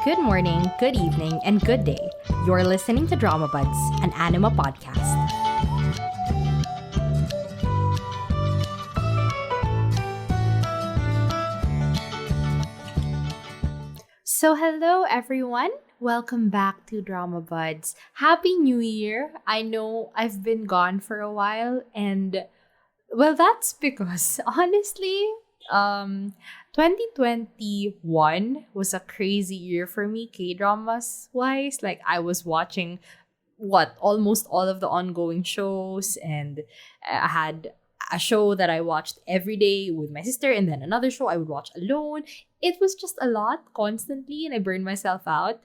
Good morning, good evening, and good day. You're listening to Dramabuds, an anima podcast. So hello everyone. Welcome back to Dramabuds. Happy New Year. I know I've been gone for a while and that's because honestly, 2021 was a crazy year for me K-dramas wise. Like I was watching almost all of the ongoing shows, and I had a show that I watched every day with my sister, and then another show I would watch alone. It was just a lot constantly, and I burned myself out.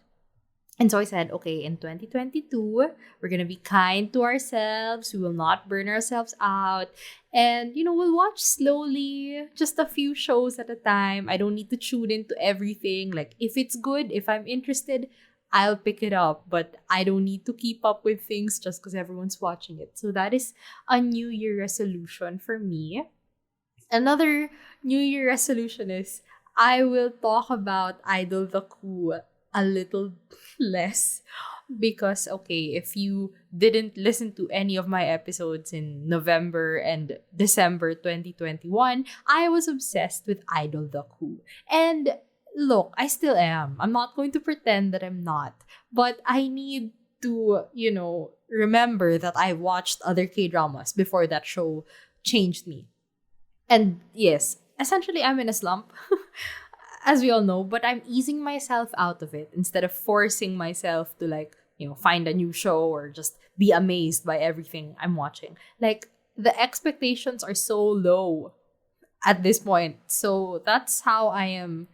And so I said, okay, in 2022, we're going to be kind to ourselves. We will not burn ourselves out. And, we'll watch slowly, just a few shows at a time. I don't need to tune into everything. Like, if it's good, if I'm interested, I'll pick it up. But I don't need to keep up with things just because everyone's watching it. So that is a New Year resolution for me. Another New Year resolution is I will talk about Idol the Coup a little less, because if you didn't listen to any of my episodes in November and December 2021, I was obsessed with Idol the Coup. And look, I still am. I'm not going to pretend that I'm not, but I need to, remember that I watched other K-dramas before that show changed me. And yes, essentially I'm in a slump. As we all know, but I'm easing myself out of it instead of forcing myself to find a new show or just be amazed by everything I'm watching. Like, the expectations are so low at this point. So that's how I'm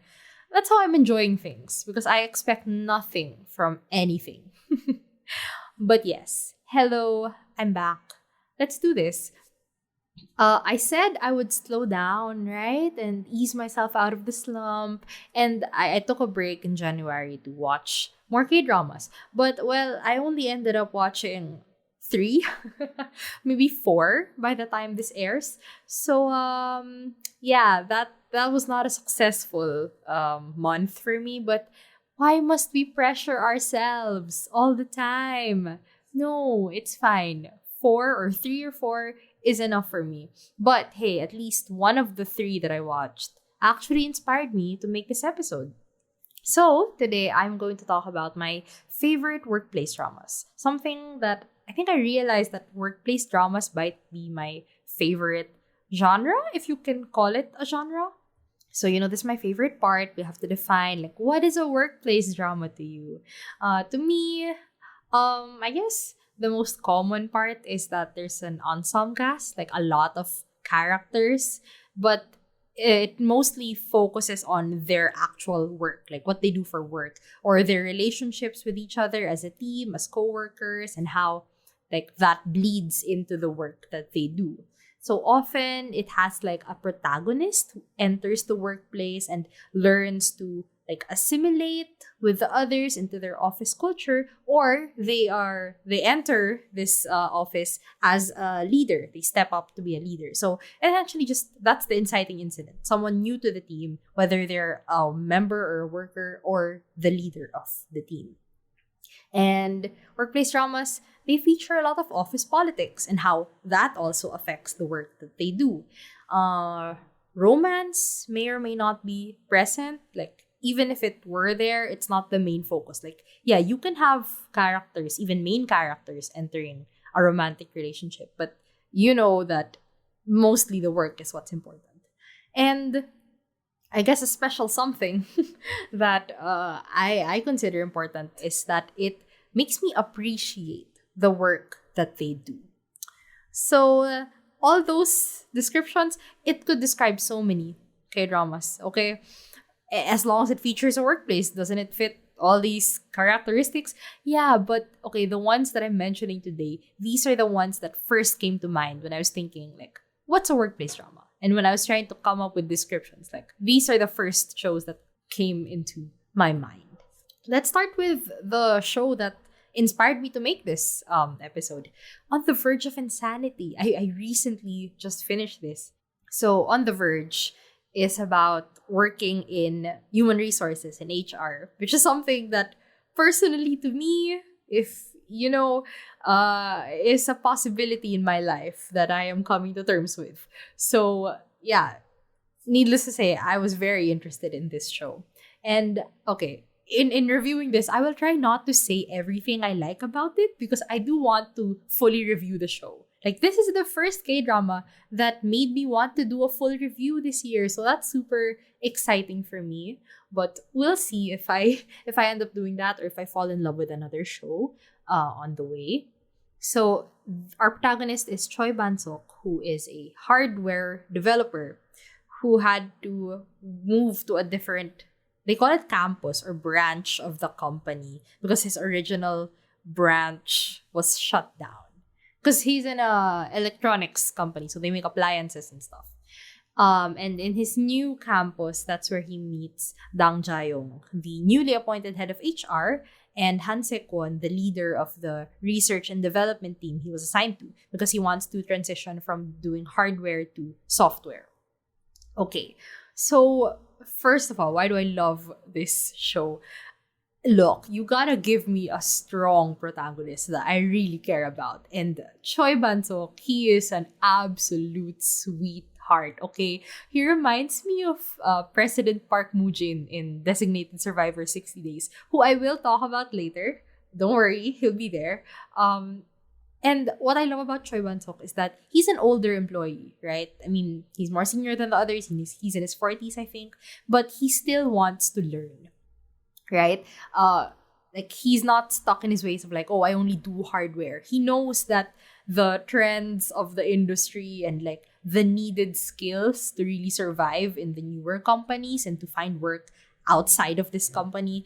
enjoying things, because I expect nothing from anything. But yes, hello, I'm back. Let's do this. I said I would slow down, right? And ease myself out of the slump. And I took a break in January to watch more K-dramas. But, I only ended up watching 3, maybe 4 by the time this airs. So, that was not a successful month for me. But why must we pressure ourselves all the time? No, it's fine. 4 or 3 or 4 is enough for me. But hey, at least one of the 3 that I watched actually inspired me to make this episode. So today I'm going to talk about my favorite workplace dramas. Something that I think I realized that workplace dramas might be my favorite genre, if you can call it a genre. So, this is my favorite part. We have to define what is a workplace drama to you? To me, I guess the most common part is that there's an ensemble cast, like a lot of characters, but it mostly focuses on their actual work, like what they do for work, or their relationships with each other as a team, as co-workers, and how that bleeds into the work that they do. So often it has a protagonist who enters the workplace and learns to assimilate with the others into their office culture, or they enter this office as a leader. They step up to be a leader. So essentially, just that's the inciting incident. Someone new to the team, whether they're a member or a worker or the leader of the team. And workplace dramas, they feature a lot of office politics and how that also affects the work that they do. Romance may or may not be present. Even if it were there, it's not the main focus. You can have characters, even main characters, entering a romantic relationship, but you know that mostly the work is what's important. And I guess a special something that I consider important is that it makes me appreciate the work that they do. So all those descriptions, it could describe so many K-dramas, okay? As long as it features a workplace, doesn't it fit all these characteristics? Yeah, but okay, the ones that I'm mentioning today, these are the ones that first came to mind when I was thinking, what's a workplace drama? And when I was trying to come up with descriptions, these are the first shows that came into my mind. Let's start with the show that inspired me to make this episode. On the Verge of Insanity. I recently just finished this. So, On the Verge is about working in human resources and HR, which is something that personally to me, if is a possibility in my life that I am coming to terms with. So yeah, needless to say, I was very interested in this show. And okay, in reviewing this, I will try not to say everything I like about it because I do want to fully review the show. Like, this is the first K-drama that made me want to do a full review this year. So that's super exciting for me. But we'll see if I end up doing that or if I fall in love with another show on the way. So our protagonist is Choi Ban-sok, who is a hardware developer who had to move to a different, they call it campus or branch of the company because his original branch was shut down. Because he's in a electronics company, so they make appliances and stuff. And in his new campus, that's where he meets Dang Jae-yong, the newly appointed head of HR, and Han Se-kwon, the leader of the research and development team he was assigned to because he wants to transition from doing hardware to software. Okay, so first of all, why do I love this show? Look, you gotta give me a strong protagonist that I really care about. And Choi Ban-sok, he is an absolute sweetheart, okay? He reminds me of President Park Moo-jin in Designated Survivor 60 Days, who I will talk about later. Don't worry, he'll be there. And what I love about Choi Ban-sok is that he's an older employee, right? I mean, he's more senior than the others. He's in his 40s, I think. But he still wants to learn, right? Like, he's not stuck in his ways of like, oh, I only do hardware. He knows that the trends of the industry and like the needed skills to really survive in the newer companies and to find work outside of this company,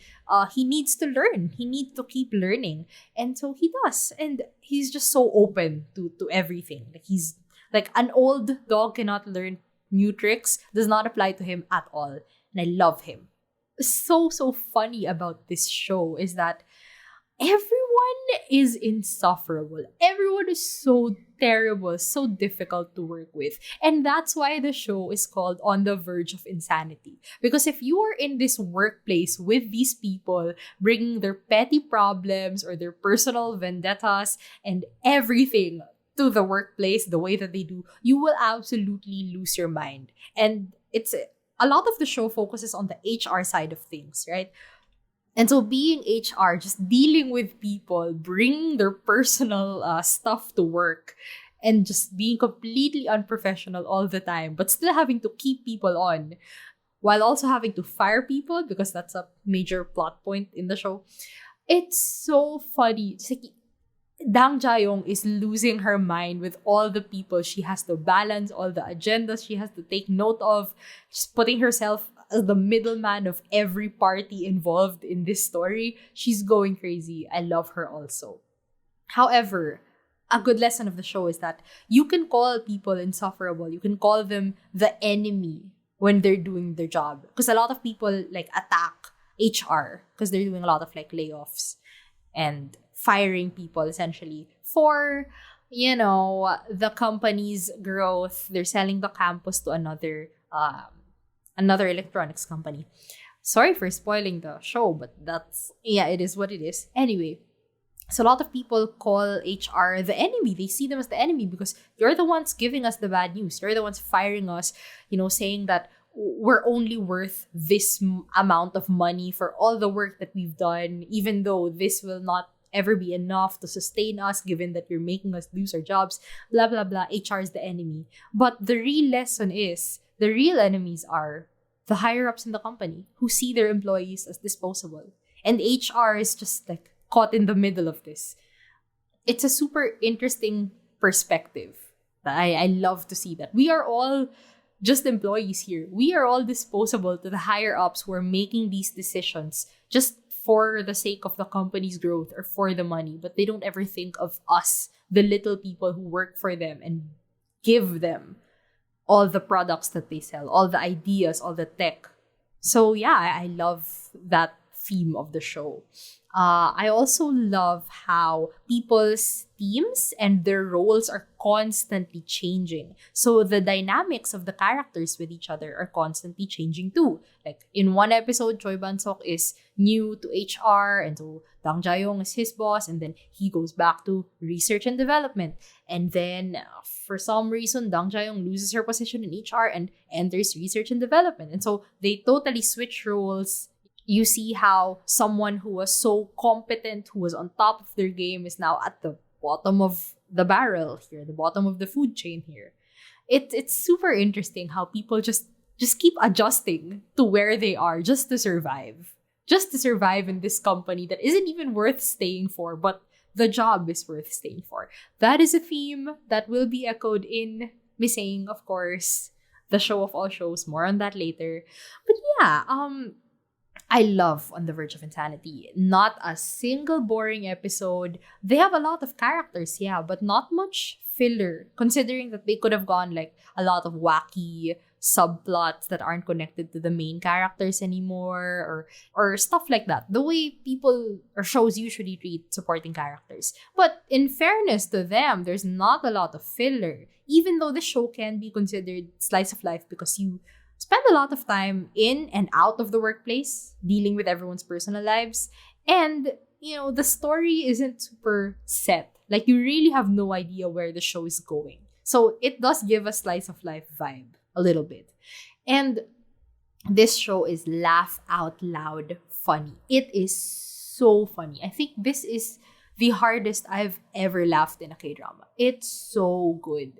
he needs to learn. He needs to keep learning. And so he does. And he's just so open to everything. Like, he's like, an old dog cannot learn new tricks does not apply to him at all. And I love him. So funny about this show is that everyone is insufferable. Everyone is so terrible, so difficult to work with. And that's why the show is called On the Verge of Insanity. Because if you are in this workplace with these people bringing their petty problems or their personal vendettas and everything to the workplace the way that they do, you will absolutely lose your mind. And it's a lot of the show focuses on the HR side of things, right? And so being HR, just dealing with people, bringing their personal stuff to work, and just being completely unprofessional all the time, but still having to keep people on, while also having to fire people, because that's a major plot point in the show. It's so funny. It's like, Dang Jae-yong is losing her mind with all the people she has to balance, all the agendas she has to take note of, just putting herself as the middleman of every party involved in this story. She's going crazy. I love her also. However, a good lesson of the show is that you can call people insufferable. You can call them the enemy when they're doing their job. Because a lot of people like attack HR because they're doing a lot of like layoffs and firing people essentially for, the company's growth. They're selling the campus to another electronics company. Sorry for spoiling the show, but it is what it is. Anyway, so a lot of people call HR the enemy. They see them as the enemy because you're the ones giving us the bad news. You're the ones firing us, saying that we're only worth this amount of money for all the work that we've done, even though this will not ever be enough to sustain us given that you're making us lose our jobs, blah, blah, blah. HR is the enemy. But the real lesson is, the real enemies are the higher-ups in the company who see their employees as disposable. And HR is just like caught in the middle of this. It's a super interesting perspective. I love to see that. We are all just employees here. We are all disposable to the higher-ups who are making these decisions just for the sake of the company's growth or for the money, but they don't ever think of us, the little people who work for them and give them all the products that they sell, all the ideas, all the tech. So yeah, I love that theme of the show. I also love how people's themes and their roles are constantly changing. So the dynamics of the characters with each other are constantly changing too. Like in one episode, Choi Ban-sok is new to HR, and so Dang Jae-yong is his boss, and then he goes back to research and development. And then for some reason, Dang Jae-yong loses her position in HR and enters research and development. And so they totally switch roles. You see how someone who was so competent, who was on top of their game, is now at the bottom of the barrel here, the bottom of the food chain here. It's super interesting how people just keep adjusting to where they are just to survive. Just to survive in this company that isn't even worth staying for, but the job is worth staying for. That is a theme that will be echoed in Misaeng, of course, the show of all shows. More on that later. But yeah, I love On the Verge of Insanity. Not a single boring episode. They have a lot of characters, yeah, but not much filler, considering that they could have gone like a lot of wacky subplots that aren't connected to the main characters anymore, or stuff like that. The way people or shows usually treat supporting characters. But in fairness to them, there's not a lot of filler, even though the show can be considered slice of life because you spend a lot of time in and out of the workplace, dealing with everyone's personal lives. And, the story isn't super set. Like, you really have no idea where the show is going. So, it does give a slice of life vibe a little bit. And this show is laugh out loud funny. It is so funny. I think this is the hardest I've ever laughed in a K-drama. It's so good.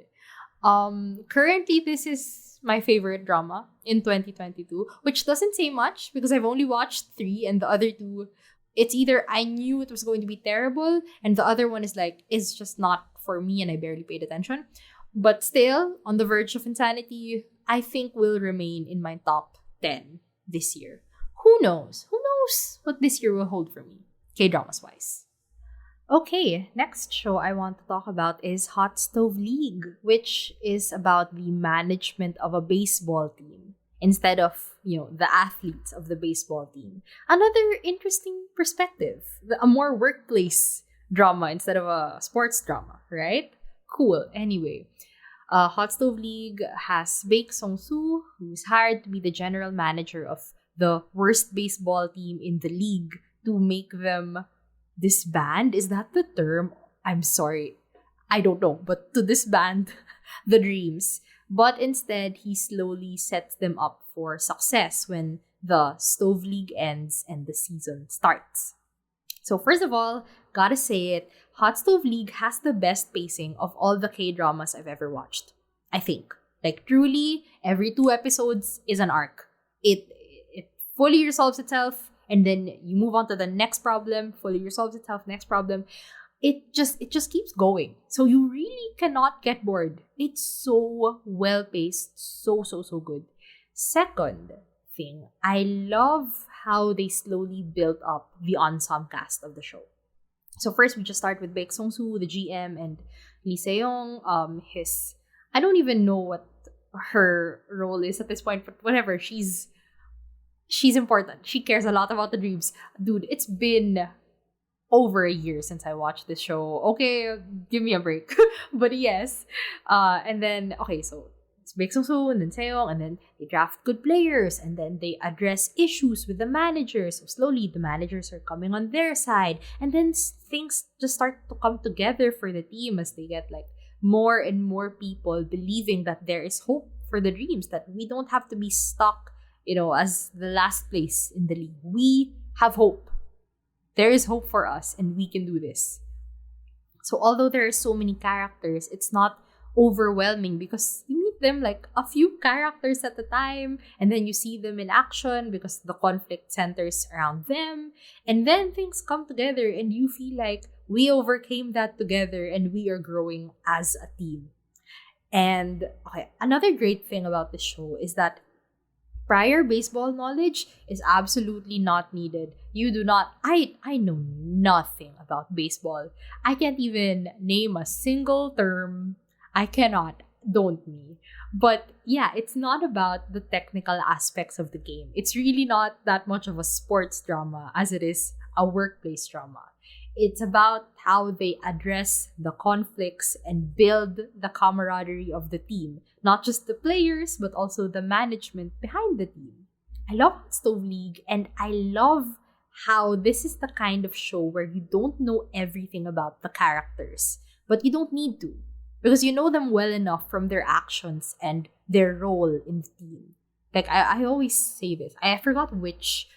Currently, this is my favorite drama in 2022, which doesn't say much because I've only watched 3, and the other 2, it's either I knew it was going to be terrible, and the other one is like, it's just not for me and I barely paid attention. But still, On the Verge of Insanity, I think will remain in my top 10 this year. Who knows? Who knows what this year will hold for me, K-dramas wise. Okay, next show I want to talk about is Hot Stove League, which is about the management of a baseball team instead of, the athletes of the baseball team. Another interesting perspective, a more workplace drama instead of a sports drama, right? Cool. Anyway, Hot Stove League has Baek Song-soo, who's hired to be the general manager of the worst baseball team in the league to make them disband. Is that the term? I'm sorry. I don't know. But to disband the dreams. But instead, he slowly sets them up for success when the Stove League ends and the season starts. So first of all, gotta say it, Hot Stove League has the best pacing of all the K-dramas I've ever watched. I think. Like, truly, every 2 episodes is an arc. It fully resolves itself, and then you move on to the next problem, fully resolves itself, next problem. It just keeps going. So you really cannot get bored. It's so well-paced, so good. Second thing, I love how they slowly built up the ensemble cast of the show. So first, we just start with Baek Song-soo, the GM, and Lee Se-young. I don't even know what her role is at this point, but whatever, she's important. She cares a lot about the dreams. Dude, it's been over a year since I watched this show. Okay, give me a break. But yes. And then, okay, so it's Baek Song-soo and then Se-young, and then they draft good players, and then they address issues with the managers. So slowly, the managers are coming on their side. And then things just start to come together for the team as they get like more and more people believing that there is hope for the dreams, that we don't have to be stuck as the last place in the league. We have hope. There is hope for us, and we can do this. So although there are so many characters, it's not overwhelming because you meet them like a few characters at a time, and then you see them in action because the conflict centers around them, and then things come together and you feel like we overcame that together and we are growing as a team. And okay, another great thing about this show is that prior baseball knowledge is absolutely not needed. You do not, I know nothing about baseball. I can't even name a single term. I cannot. don't me. But yeah, it's not about the technical aspects of the game. It's really not that much of a sports drama as it is a workplace drama. It's about how they address the conflicts and build the camaraderie of the team. Not just the players, but also the management behind the team. I love Stove League, and I love how this is the kind of show where you don't know everything about the characters, but you don't need to, because you know them well enough from their actions and their role in the team. Like, I always say this. I forgot which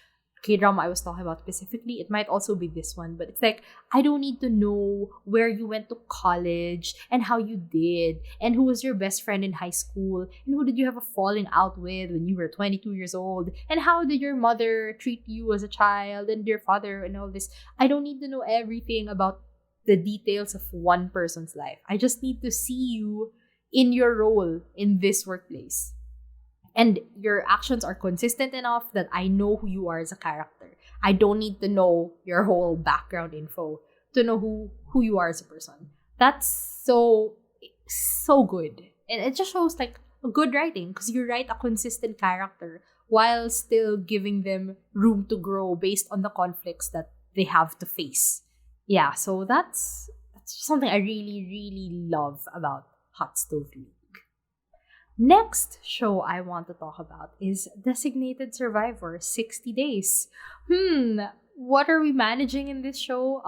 K-drama I was talking about specifically. It might also be this one, but it's like, I don't need to know where you went to college and how you did and who was your best friend in high school and who did you have a falling out with when you were 22 years old and how did your mother treat you as a child and your father and all this. I don't need to know everything about the details of one person's life. I just need to see you in your role in this workplace. And your actions are consistent enough that I know who you are as a character. I don't need to know your whole background info to know who you are as a person. That's so good. And it just shows like a good writing, because you write a consistent character while still giving them room to grow based on the conflicts that they have to face. Yeah, so that's something I really, really love about Hot Stove League. Next show I want to talk about is Designated Survivor 60 Days. What are we managing in this show?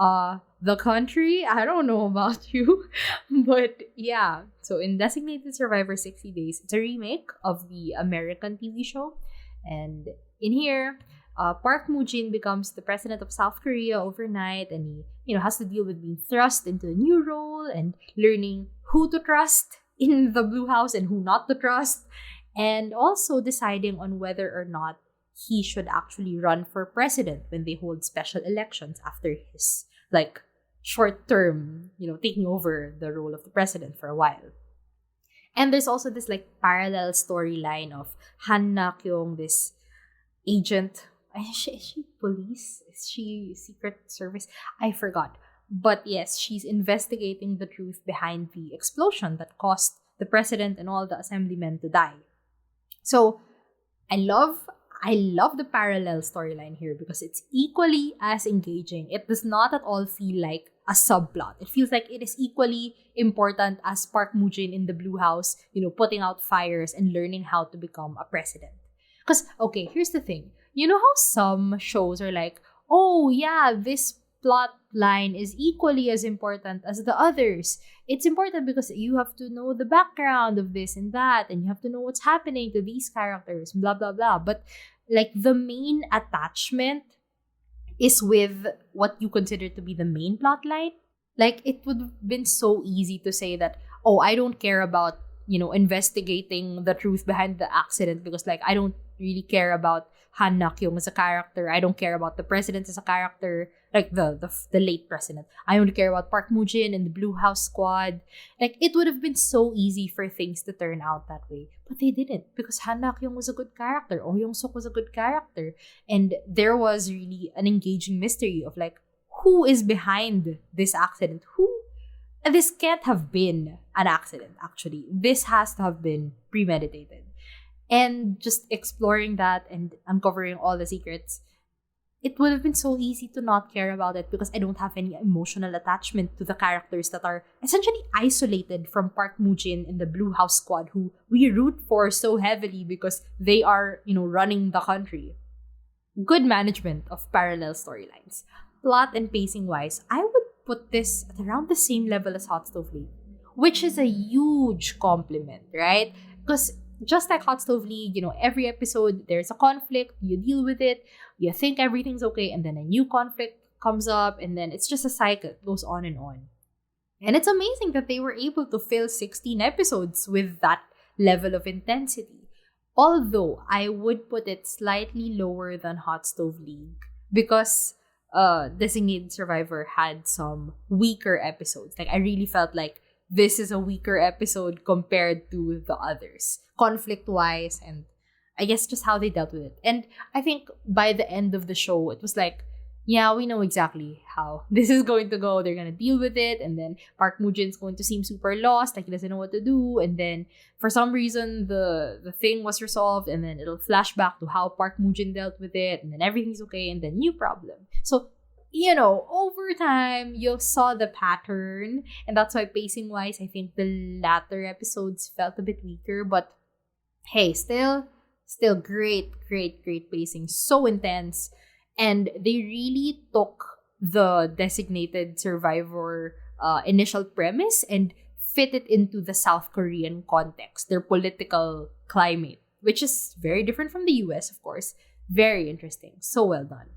The country? I don't know about you. But yeah, so in Designated Survivor 60 Days, it's a remake of the American TV show. And in here, Park Moo-jin becomes the president of South Korea overnight, and he, has to deal with being thrust into a new role and learning who to trust in the Blue House and who not to trust, and also deciding on whether or not he should actually run for president when they hold special elections after his short term, taking over the role of the president for a while. And there's also this parallel storyline of Han Na-kyung, this agent. Is she police? Is she Secret Service? I forgot. But yes, she's investigating the truth behind the explosion that caused the president and all the assemblymen to die. So I love the parallel storyline here because it's equally as engaging. It does not at all feel like a subplot. It feels like it is equally important as Park Moo-jin in the Blue House, putting out fires and learning how to become a president. Because, okay, here's the thing. You know how some shows are like, oh yeah, this plot line is equally as important as the others. It's important because you have to know the background of this and that, and you have to know what's happening to these characters, blah, blah, blah. But the main attachment is with what you consider to be the main plot line. It would have been so easy to say that, oh, I don't care about, investigating the truth behind the accident because I don't really care about Han Na-kyung as a character. I don't care about the president as a character, the late president. I only care about Park Moo-jin and the Blue House squad. It would have been so easy for things to turn out that way. But they didn't, because Han Na-kyung was a good character. Oh Young-suk was a good character. And there was really an engaging mystery of who is behind this accident? This can't have been an accident, actually. This has to have been premeditated. And just exploring that and uncovering all the secrets, it would have been so easy to not care about it because I don't have any emotional attachment to the characters that are essentially isolated from Park Moo-jin and the Blue House squad, who we root for so heavily because they are, running the country. Good management of parallel storylines. Plot and pacing wise, I would put this at around the same level as Hot Stove League, which is a huge compliment, right? Because just like Hot Stove League, every episode there's a conflict, you deal with it, you think everything's okay, and then a new conflict comes up, and then it's just a cycle. It goes on and on. And it's amazing that they were able to fill 16 episodes with that level of intensity. Although I would put it slightly lower than Hot Stove League because Designated Survivor had some weaker episodes. I really felt like this is a weaker episode compared to the others, conflict-wise, and I guess just how they dealt with it. And I think by the end of the show, it was yeah, we know exactly how this is going to go. They're going to deal with it. And then Park Mujin's going to seem super lost, like he doesn't know what to do. And then for some reason, the thing was resolved. And then it'll flash back to how Park Mujin dealt with it. And then everything's okay. And then new problem. So, over time, you saw the pattern. And that's why pacing-wise, I think the latter episodes felt a bit weaker. But hey, still great, great, great pacing. So intense. And they really took the designated survivor initial premise and fit it into the South Korean context, their political climate, which is very different from the US, of course. Very interesting. So well done.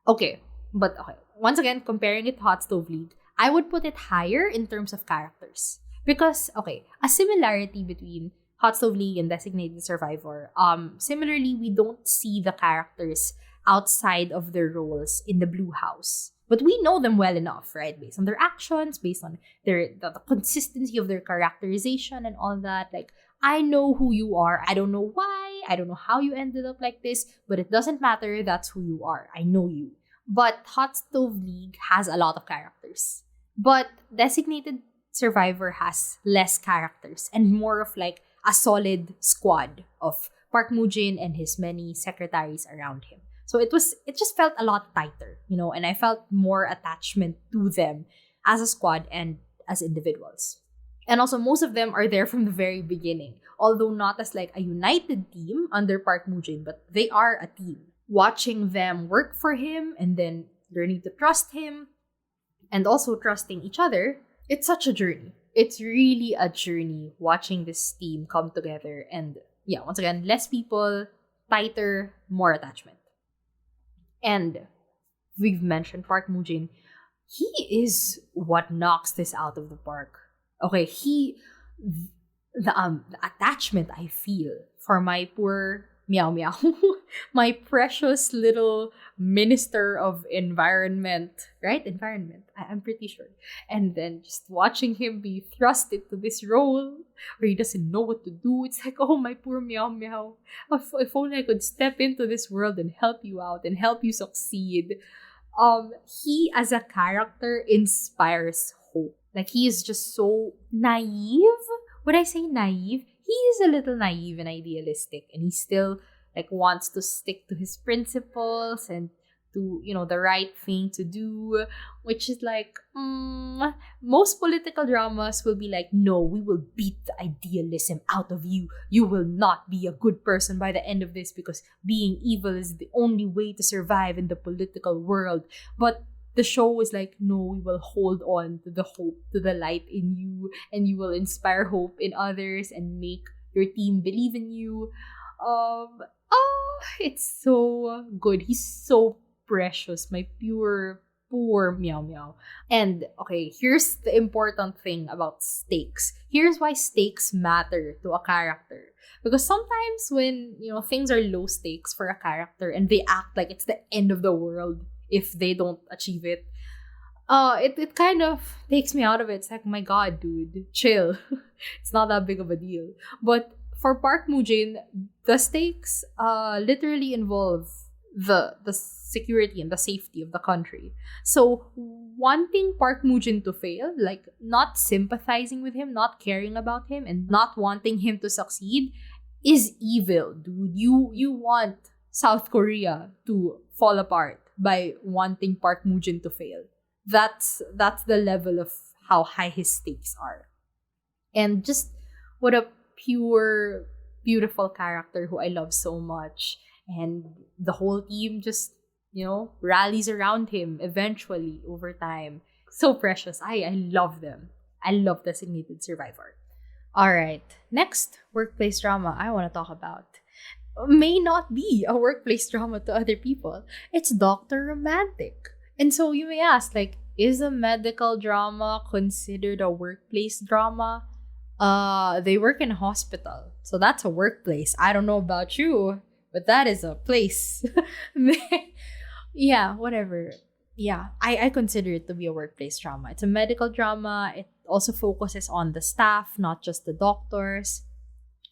Okay. Once again, comparing it to Hot Stove League, I would put it higher in terms of characters. Because, a similarity between Hot Stove League and Designated Survivor, similarly, we don't see the characters outside of their roles in the Blue House. But we know them well enough, right? Based on their actions, based on the consistency of their characterization and all that. Like, I know who you are. I don't know why. I don't know how you ended up like this. But it doesn't matter. That's who you are. I know you. But Hot Stove League has a lot of characters. But Designated Survivor has less characters and more of like a solid squad of Park Mujin and his many secretaries around him. So it just felt a lot tighter, and I felt more attachment to them as a squad and as individuals. And also most of them are there from the very beginning, although not as like a united team under Park Mujin, but they are a team. Watching them work for him and then learning to trust him and also trusting each other, it's such a journey. It's really a journey watching this team come together and once again, less people, tighter, more attachment. And we've mentioned Park Mujin. He is what knocks this out of the park. Okay, the attachment I feel for my poor Meow Meow, my precious little minister of environment, right? Environment, I'm pretty sure. And then just watching him be thrust into this role where he doesn't know what to do. It's like, oh, my poor Meow Meow. If only I could step into this world and help you out and help you succeed. He as a character inspires hope. Like, he is just so naive. Would I say naive? He is a little naive and idealistic, and he still like wants to stick to his principles and to the right thing to do, which is like most political dramas will be like, no, we will beat the idealism out of you. You will not be a good person by the end of this because being evil is the only way to survive in the political world. But the show is like, no, we will hold on to the hope, to the light in you, and you will inspire hope in others and make your team believe in you. It's so good. He's so precious, my poor Meow Meow. And okay, here's the important thing about stakes. Here's why stakes matter to a character. Because sometimes when, things are low stakes for a character and they act like it's the end of the world if they don't achieve it, it kind of takes me out of it. It's like, my God, dude, chill. It's not that big of a deal. But for Park Mujin, the stakes literally involve the security and the safety of the country. So wanting Park Mujin to fail, like not sympathizing with him, not caring about him, and not wanting him to succeed is evil, dude. You want South Korea to fall apart by wanting Park Mujin to fail. That's the level of how high his stakes are. And just what a pure, beautiful character who I love so much. And the whole team just, rallies around him eventually over time. So precious. I love them. I love Designated Survivor. All right. Next workplace drama I want to talk about may not be a workplace drama to other people. It's Dr. Romantic. And so you may ask, like, is a medical drama considered a workplace drama? They work in a hospital. So that's a workplace. I don't know about you, but that is a place. Yeah, whatever. Yeah, I consider it to be a workplace drama. It's a medical drama. It also focuses on the staff, not just the doctors.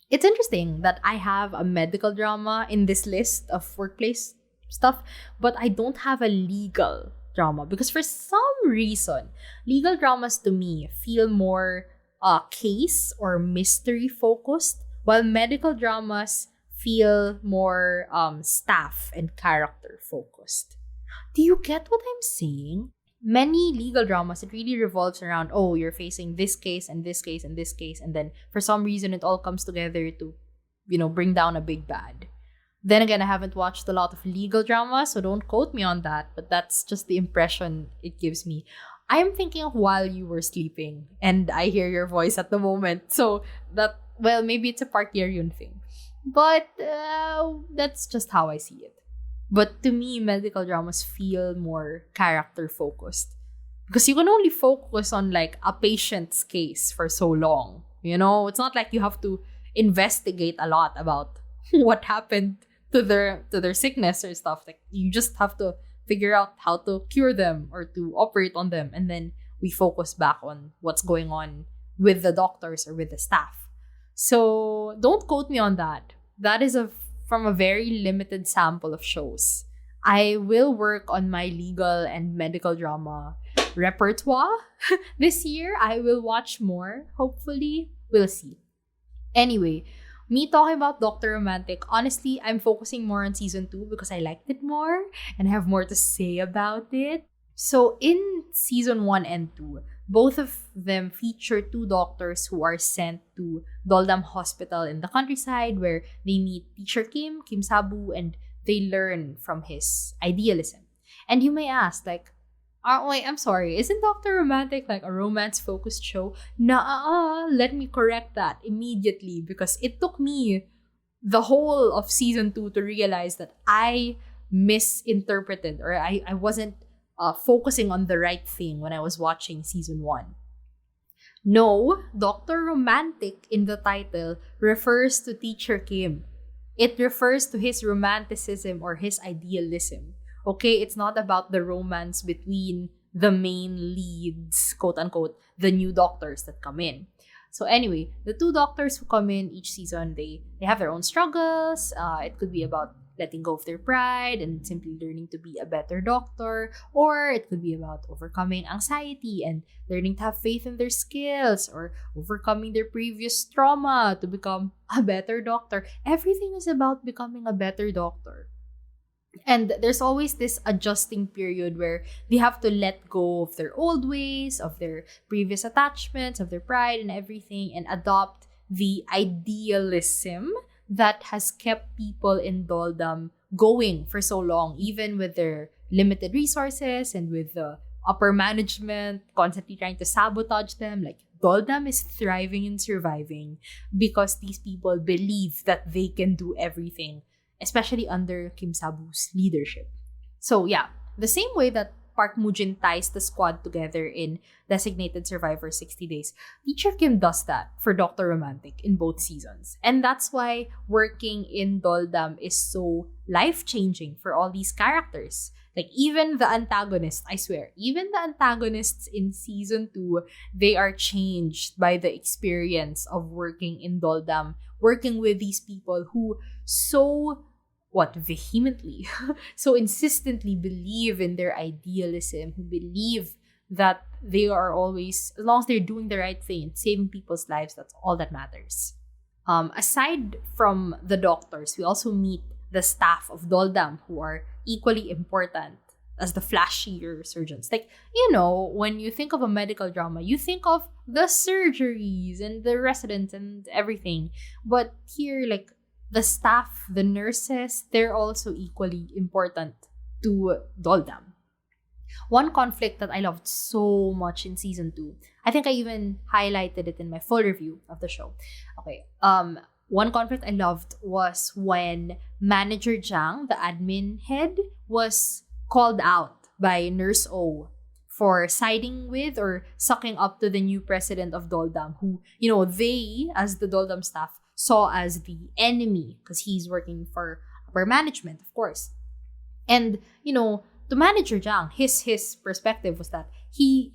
It's interesting that I have a medical drama in this list of workplace stuff, but I don't have a legal drama because for some reason, legal dramas to me feel more case or mystery focused, while medical dramas feel more staff and character focused. Do you get what I'm saying? Many legal dramas, it really revolves around, oh, you're facing this case and this case and this case, and then for some reason it all comes together to, bring down a big bad. Then again, I haven't watched a lot of legal dramas, so don't quote me on that, but that's just the impression it gives me. I am thinking of While You Were Sleeping, and I hear your voice at the moment, so that, well, maybe it's a Park Ye-ryun thing. But that's just how I see it. But to me, medical dramas feel more character focused. Because you can only focus on like a patient's case for so long. It's not like you have to investigate a lot about what happened to their sickness or stuff. Like you just have to figure out how to cure them or to operate on them, and then we focus back on what's going on with the doctors or with the staff. So don't quote me on that. That is from a very limited sample of shows. I will work on my legal and medical drama repertoire this year. I will watch more, hopefully. We'll see. Anyway, me talking about Dr. Romantic, honestly, I'm focusing more on season 2 because I liked it more and I have more to say about it. So in season 1 and 2, both of them feature two doctors who are sent to Doldam Hospital in the countryside where they meet teacher Kim Sabu, and they learn from his idealism. And you may ask, like, wait, I'm sorry, isn't Dr. Romantic like a romance-focused show? Nah, let me correct that immediately because it took me the whole of season 2 to realize that I misinterpreted or I wasn't focusing on the right thing when I was watching season 1. No, Dr. Romantic in the title refers to teacher Kim. It refers to his romanticism or his idealism. Okay, it's not about the romance between the main leads, quote unquote, the new doctors that come in. So anyway, the two doctors who come in each season, they have their own struggles. It could be about letting go of their pride and simply learning to be a better doctor, or it could be about overcoming anxiety and learning to have faith in their skills, or overcoming their previous trauma to become a better doctor. Everything is about becoming a better doctor. And there's always this adjusting period where they have to let go of their old ways, of their previous attachments, of their pride and everything, and adopt the idealism that has kept people in Doldam going for so long, even with their limited resources and with the upper management constantly trying to sabotage them. Like, Doldam is thriving and surviving because these people believe that they can do everything, especially under Kim Sabu's leadership. So yeah, the same way that Park Mujin ties the squad together in Designated Survivor 60 Days, Teacher Kim does that for Dr. Romantic in both seasons. And that's why working in Doldam is so life-changing for all these characters. Like, even the antagonists, I swear, even the antagonists in season 2, they are changed by the experience of working in Doldam, working with these people who so vehemently, so insistently believe in their idealism, who believe that they are always, as long as they're doing the right thing, saving people's lives, that's all that matters. Aside from the doctors, we also meet the staff of Doldam, who are equally important as the flashier surgeons. Like, when you think of a medical drama, you think of the surgeries and the residents and everything. But here, like, the staff, the nurses, they're also equally important to Doldam. One conflict that I loved so much in season 2, I think I even highlighted it in my full review of the show. Okay, one conflict I loved was when Manager Jiang, the admin head, was called out by Nurse O for siding with or sucking up to the new president of Doldam, who, they, as the Doldam staff, saw as the enemy because he's working for upper management, of course. And, to Manager Jiang, his perspective was that he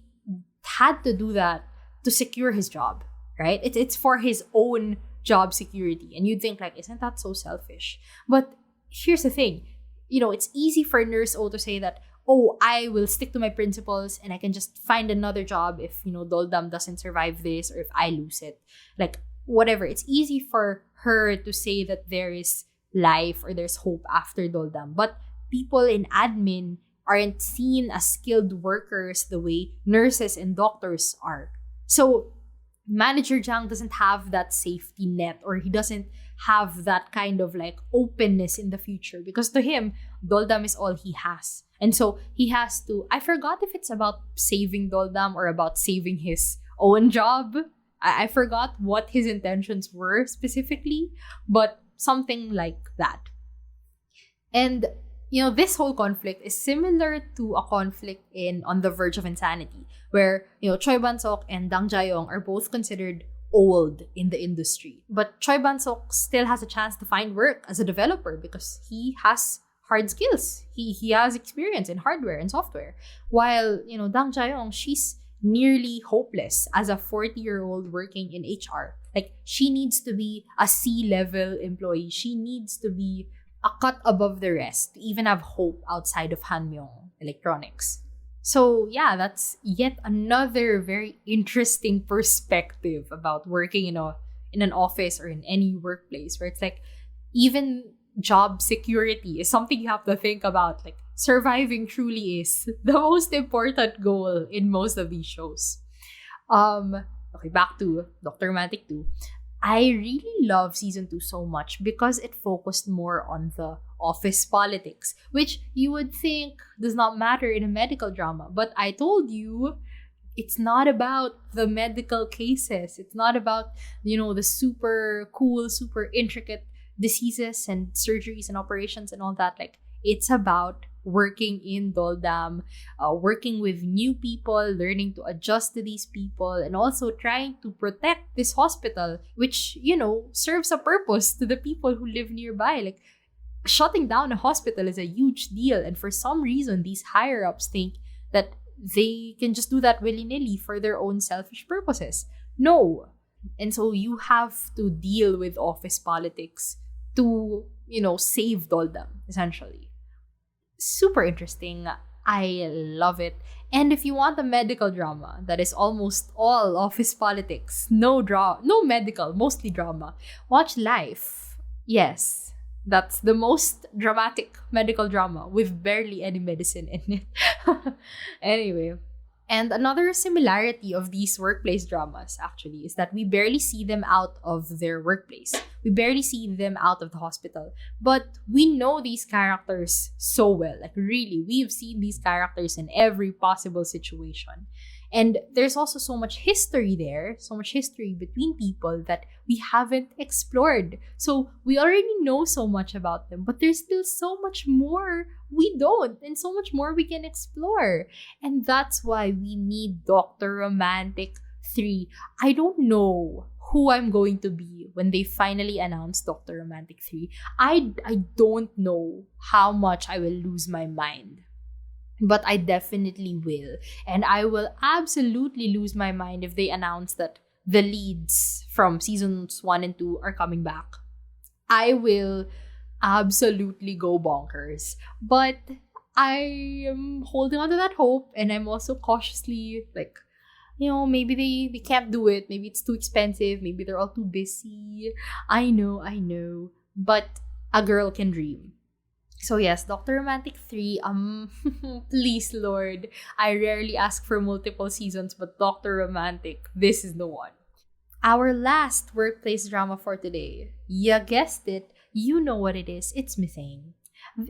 had to do that to secure his job, right? It's for his own job security. And you'd think, like, isn't that so selfish? But here's the thing. it's easy for Nurse O to say that, oh, I will stick to my principles and I can just find another job if, Doldam doesn't survive this or if I lose it. Like, whatever. It's easy for her to say that there is life or there's hope after Doldam. But people in admin aren't seen as skilled workers the way nurses and doctors are. So, Manager Jiang doesn't have that safety net, or he doesn't have that kind of like openness in the future, because to him, Doldam is all he has. And so he has to, I forgot if it's about saving Doldam or about saving his own job. I forgot what his intentions were specifically, but something like that. And this whole conflict is similar to a conflict in On the Verge of Insanity, where, Choi Ban-sok and Dang Jae-yong are both considered old in the industry. But Choi Ban-sok still has a chance to find work as a developer because he has hard skills. He has experience in hardware and software. While, Dang Jae-yong, she's nearly hopeless as a 40-year-old working in HR. Like, she needs to be a C-level employee. She needs to be a cut above the rest to even have hope outside of Hanmyong Electronics. So yeah, that's yet another very interesting perspective about working in an office or in any workplace, where it's like even job security is something you have to think about. Like, surviving truly is the most important goal in most of these shows. Okay, back to Dr. Romantic 2. I really love season 2 so much because it focused more on the office politics, which you would think does not matter in a medical drama. But I told you, it's not about the medical cases. It's not about, the super cool, super intricate diseases and surgeries and operations and all that. Like, it's about working in Doldam, working with new people, learning to adjust to these people, and also trying to protect this hospital, which, serves a purpose to the people who live nearby. Like, shutting down a hospital is a huge deal. And for some reason, these higher-ups think that they can just do that willy-nilly for their own selfish purposes. No. And so you have to deal with office politics to, save Doldam, essentially. Super interesting. I love it. And if you want a medical drama that is almost all office politics, no medical, mostly drama, watch Life. Yes, that's the most dramatic medical drama with barely any medicine in it. Anyway, and another similarity of these workplace dramas actually is that we barely see them out of their workplace. We barely see them out of the hospital. But we know these characters so well. Like, really, we've seen these characters in every possible situation. And there's also so much history there, so much history between people that we haven't explored. So we already know so much about them, but there's still so much more we don't, and so much more we can explore. And that's why we need Dr. Romantic 3. I don't know who I'm going to be when they finally announce Dr. Romantic 3. I don't know how much I will lose my mind. But I definitely will. And I will absolutely lose my mind if they announce that the leads from seasons 1 and 2 are coming back. I will absolutely go bonkers. But I am holding on to that hope, and I'm also cautiously like, maybe they can't do it. Maybe it's too expensive. Maybe they're all too busy. I know. But a girl can dream. So yes, Dr. Romantic 3, please, Lord. I rarely ask for multiple seasons, but Dr. Romantic, this is the one. Our last workplace drama for today. You guessed it. You know what it is. It's Misaeng.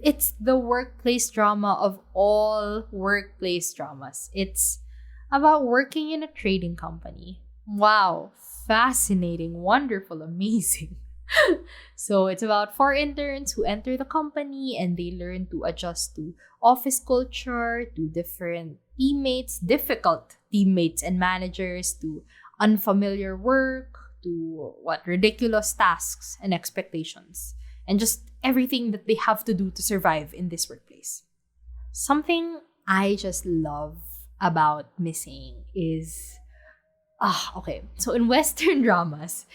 It's the workplace drama of all workplace dramas. It's about working in a trading company. Wow. Fascinating, wonderful, amazing. So it's about 4 interns who enter the company and they learn to adjust to office culture, to different teammates, difficult teammates and managers, to unfamiliar work, to ridiculous tasks and expectations, and just everything that they have to do to survive in this workplace. Something I just love about Misaeng is okay. So in Western dramas,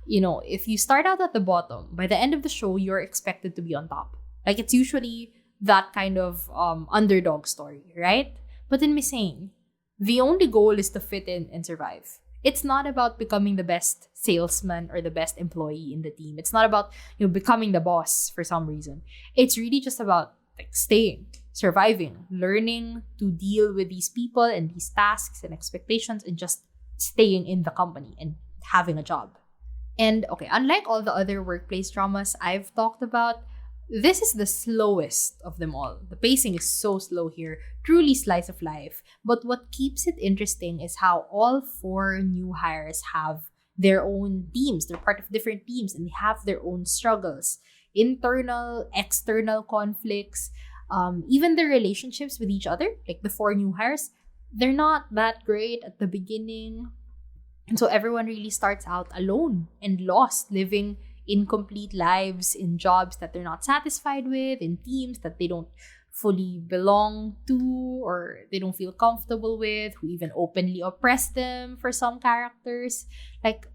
if you start out at the bottom, by the end of the show, you're expected to be on top. Like, it's usually that kind of underdog story, right? But in Misaeng, the only goal is to fit in and survive. It's not about becoming the best salesman or the best employee in the team. It's not about becoming the boss for some reason. It's really just about like staying, surviving, learning to deal with these people and these tasks and expectations, and just staying in the company and having a job. And okay, unlike all the other workplace dramas I've talked about, this is the slowest of them all. The pacing is so slow here, truly slice of life. But what keeps it interesting is how all four new hires have their own teams. They're part of different teams and they have their own struggles, internal, external conflicts, even their relationships with each other. Like the four new hires, they're not that great at the beginning. And so everyone really starts out alone and lost, living incomplete lives in jobs that they're not satisfied with, in teams that they don't fully belong to or they don't feel comfortable with, who even openly oppress them for some characters. Like,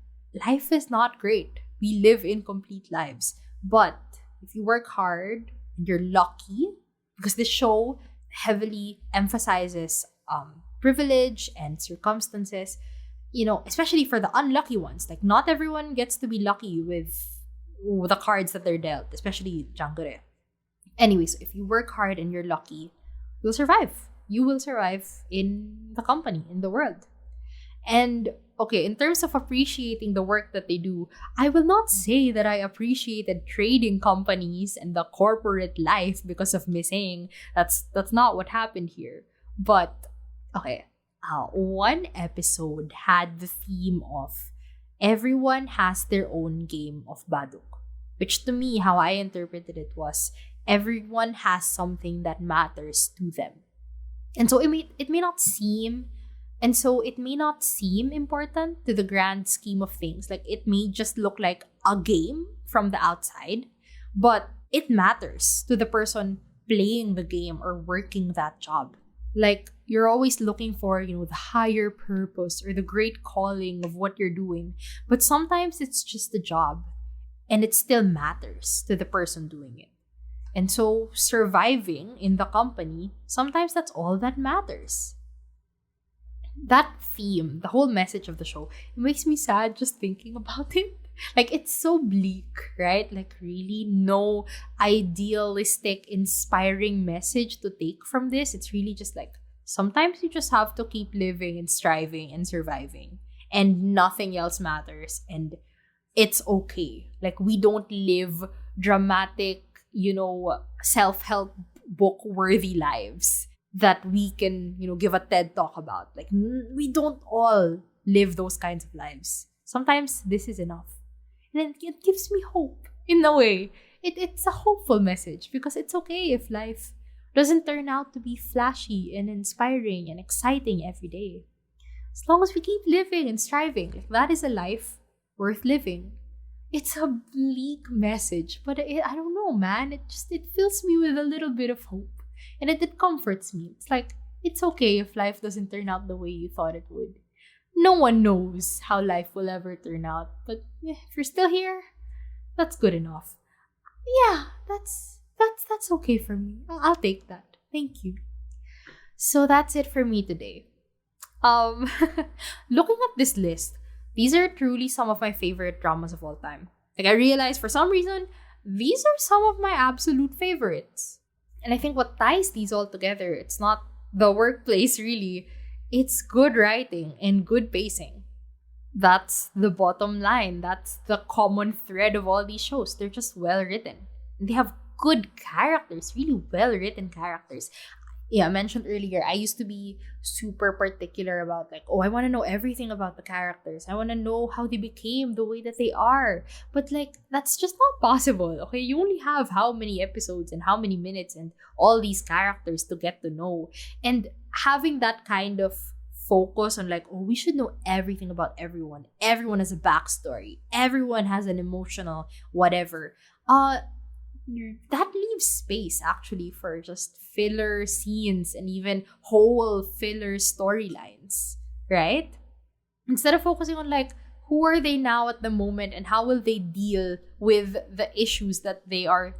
life is not great. We live incomplete lives. But if you work hard and you're lucky, because this show heavily emphasizes privilege and circumstances, especially for the unlucky ones. Like, not everyone gets to be lucky with the cards that they're dealt, especially Jangure. Anyways, if you work hard and you're lucky, you'll survive. You will survive in the company, in the world. And okay, in terms of appreciating the work that they do, I will not say that I appreciated trading companies and the corporate life because of Misaeng. That's not what happened here. But okay, one episode had the theme of everyone has their own game of baduk, which to me, how I interpreted it was everyone has something that matters to them. And so it may not seem important to the grand scheme of things. Like, it may just look like a game from the outside, but it matters to the person playing the game or working that job. Like, you're always looking for, the higher purpose or the great calling of what you're doing. But sometimes it's just a job and it still matters to the person doing it. And so surviving in the company, sometimes that's all that matters. That theme, the whole message of the show, it makes me sad just thinking about it. Like, it's so bleak, right? Like, really no idealistic, inspiring message to take from this. It's really just like, sometimes you just have to keep living and striving and surviving, and nothing else matters. And it's okay. Like, we don't live dramatic, self-help book-worthy lives that we can, give a TED talk about. Like, we don't all live those kinds of lives. Sometimes this is enough. And it gives me hope in a way. It's a hopeful message because it's okay if life doesn't turn out to be flashy and inspiring and exciting every day. As long as we keep living and striving, like, that is a life worth living. It's a bleak message, but I don't know, man. It fills me with a little bit of hope. And it comforts me. It's like, it's okay if life doesn't turn out the way you thought it would. No one knows how life will ever turn out. But if you're still here, that's good enough. Yeah, that's okay for me. I'll take that. Thank you. So that's it for me today. Looking at this list, these are truly some of my favorite dramas of all time. Like, I realized for some reason, these are some of my absolute favorites. And I think what ties these all together, it's not the workplace really. It's good writing and good pacing. That's the bottom line. That's the common thread of all these shows. They're just well written. And they have good characters, really well written characters. Yeah, I mentioned earlier, I used to be super particular about like, I want to know everything about the characters. I want to know how they became the way that they are. But like, that's just not possible. Okay, you only have how many episodes and how many minutes and all these characters to get to know. And having that kind of focus on like, we should know everything about everyone. Everyone has a backstory. Everyone has an emotional whatever. That leaves space actually for just filler scenes and even whole filler storylines, right? Instead of focusing on like, who are they now at the moment and how will they deal with the issues that they are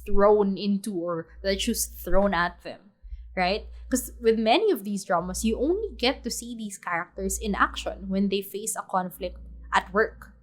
thrown into or the issues thrown at them, right? Because with many of these dramas, you only get to see these characters in action when they face a conflict at work.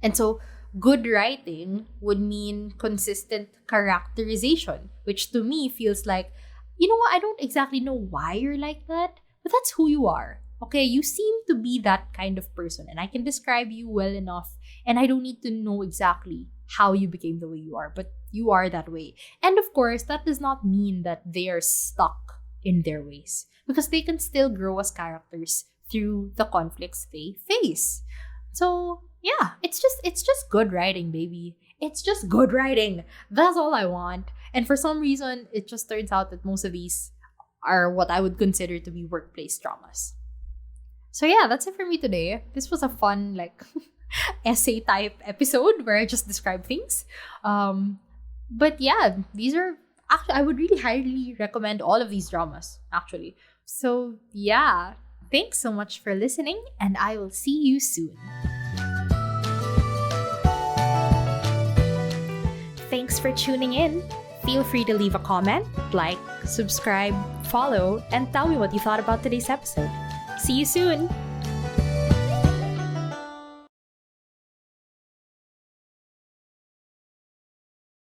And so, good writing would mean consistent characterization, which to me feels like, you know what, I don't exactly know why you're like that, but that's who you are. Okay, you seem to be that kind of person, and I can describe you well enough, and I don't need to know exactly how you became the way you are, but you are that way. And of course, that does not mean that they are stuck in their ways, because they can still grow as characters through the conflicts they face. So yeah, it's just good writing, baby. It's just good writing. That's all I want. And for some reason, it just turns out that most of these are what I would consider to be workplace dramas. So yeah, that's it for me today. This was a fun, like, essay type episode where I just describe things. But yeah, these are actually, I would really highly recommend all of these dramas, actually. So yeah, thanks so much for listening, and I will see you soon. Thanks for tuning in. Feel free to leave a comment, like, subscribe, follow, and tell me what you thought about today's episode. See you soon!